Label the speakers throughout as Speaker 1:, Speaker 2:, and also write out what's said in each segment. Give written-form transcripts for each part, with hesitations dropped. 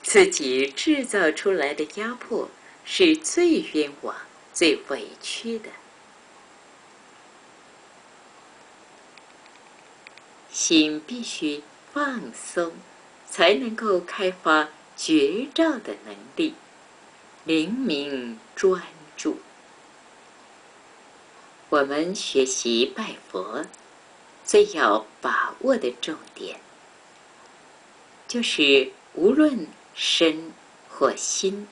Speaker 1: 自己制造出来的压迫是最冤枉、最委屈的。心必须放松，才能够开发觉照的能力，灵明专注。我们学习拜佛，最要把握的重点，就是无论身或心，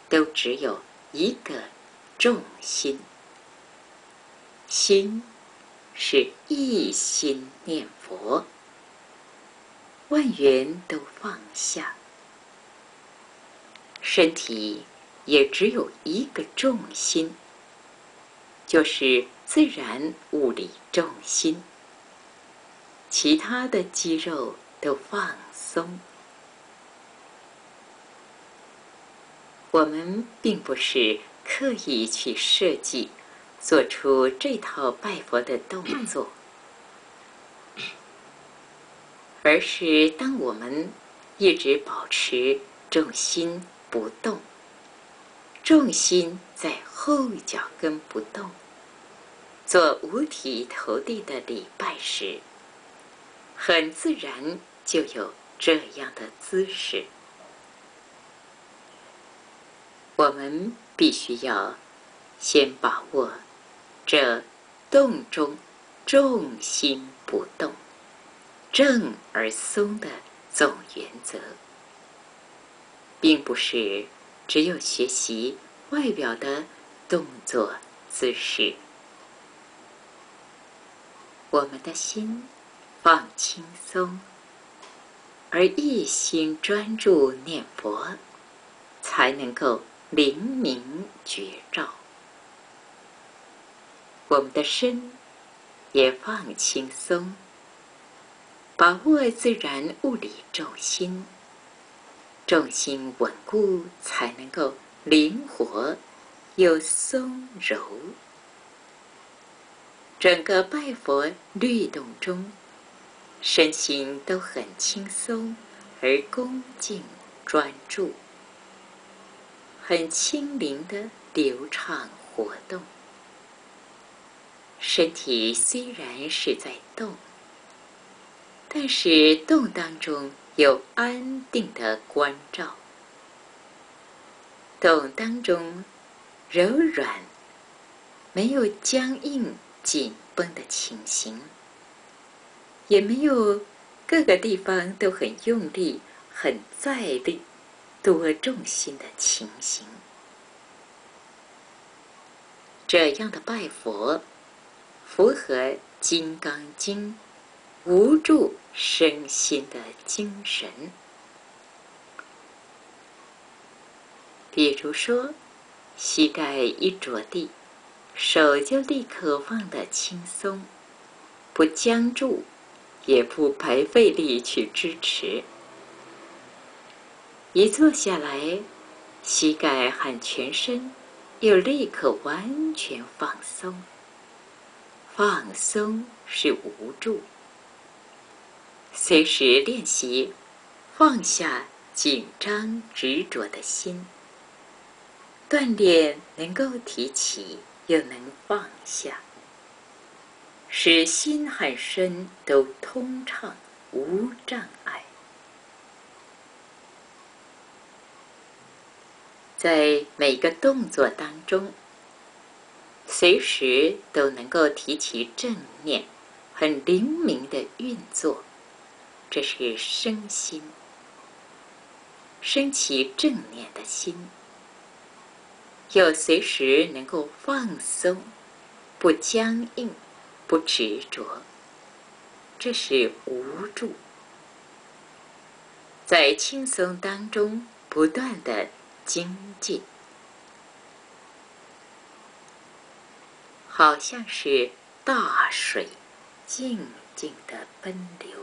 Speaker 1: 都只有一个重心。心是一心念佛，万缘都放下。身体也只有一个重心，就是自然物理重心，其他的肌肉都放松。我们并不是刻意去设计做出这套拜佛的动作，而是当我们一直保持重心不动，重心在后脚跟不动，做五体投地的礼拜时，很自然就有这样的姿势。我们必须要先把握这动中重心不动、正而松的总原则，并不是只有学习外表的动作姿势。我们的心放轻松，而一心专注念佛，才能够灵明觉照。我们的身也放轻松，把握自然物理重心，重心稳固，才能够灵活又松柔。整个拜佛律动中，身心都很轻松而恭敬专注，很轻灵的流畅活动。身体虽然是在动，但是动当中有安定的关照，动当中柔软，没有僵硬紧绷的情形，也没有各个地方都很用力、很在力、多重心的情形。这样的拜佛符合《金刚经》无住身心的精神。比如说，膝盖一着地，手就立刻放得轻松，不僵住，也不白费力去支持。一坐下来，膝盖和全身又立刻完全放松。放松是无住，随时练习放下紧张执着的心，锻炼能够提起又能放下，使心和身都通畅无障碍。在每个动作当中，随时都能够提起正念，很灵明的运作，这是身心。升起正念的心，又随时能够放松，不僵硬，不执着，这是无住。在轻松当中不断的精进，好像是大水静静的奔流，